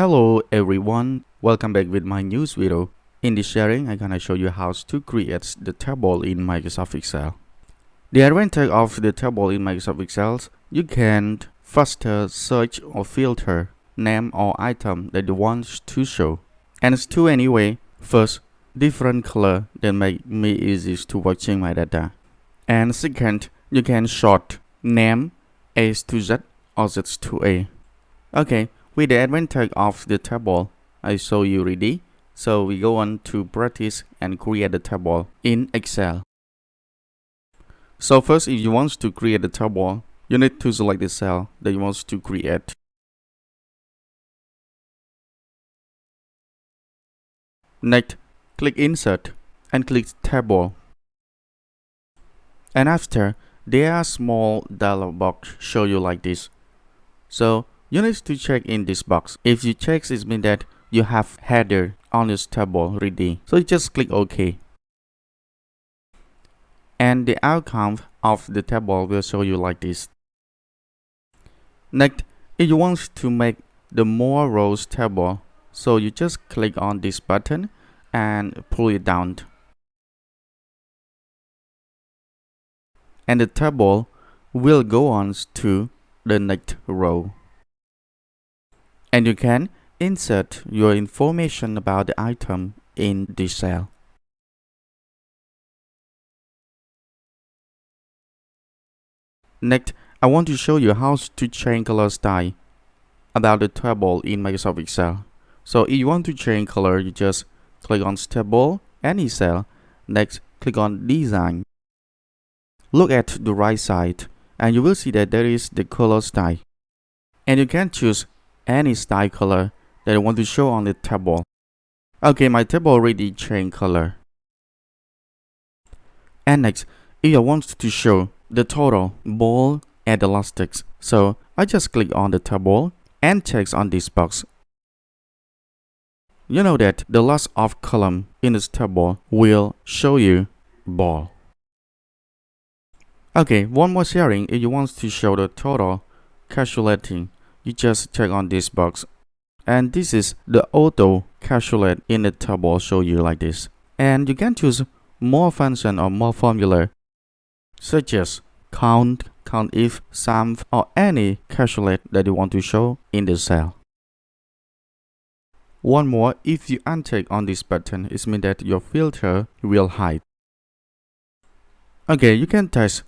Hello everyone, welcome back with my news video. In this sharing, I'm gonna show you how to create the table in Microsoft Excel. The advantage of the table in Microsoft Excel, you can faster search or filter name or item that you want to show. And it's two anyway. First, different color that make me easy to watching my data. And second, you can sort name A to Z or Z to A. Okay. With the advantage of the table, I show you ready. So we go on to practice and create the table in Excel. So first, if you want to create the table, you need to select the cell that you want to create. Next, click Insert and click Table. And after, there are small dialog box show you like this. So you need to check in this box. If you check, it means that you have header on this table ready. So you just click OK. And the outcome of the table will show you like this. Next, if you want to make the more rows table, so you just click on this button and pull it down. And the table will go on to the next row. And you can insert your information about the item in this cell. Next, I want to show you how to change color style about the table in Microsoft Excel. So if you want to change color, you just click on Table, any cell. Next, click on Design. Look at the right side, and you will see that there is the color style. And you can choose any style color that you want to show on the table. Okay, my table already changed color. And next, if I want to show the total, bold, and elastics, so I just click on the table and text on this box. You know that the last of column in this table will show you bold. Okay, one more sharing. If you want to show the total calculating, you just check on this box. And this is the auto calculate in the table show you like this. And you can choose more function or more formula, such as count, count if, sum, or any calculate that you want to show in the cell. One more, if you uncheck on this button, it means that your filter will hide. Okay, you can test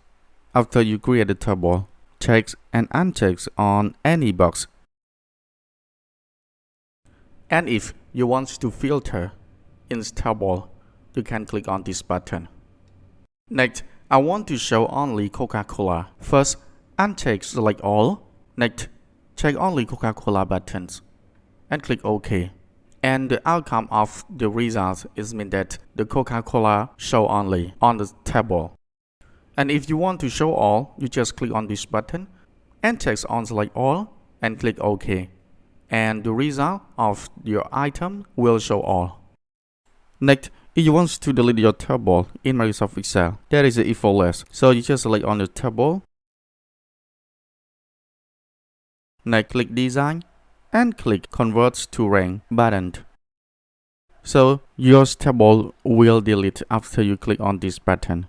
after you create the table. Check and uncheck on any box. And if you want to filter in this table, you can click on this button. Next, I want to show only Coca-Cola. First, uncheck select all. Next, check only Coca-Cola buttons and click OK. And the outcome of the result is mean that the Coca-Cola show only on the table. And if you want to show all, you just click on this button and check on select all and click OK. And the result of your item will show all. Next, if you want to delete your table in Microsoft Excel, there is an if list. So you just select on the table. Next, click Design and click Convert to Rank button. So your table will delete after you click on this button.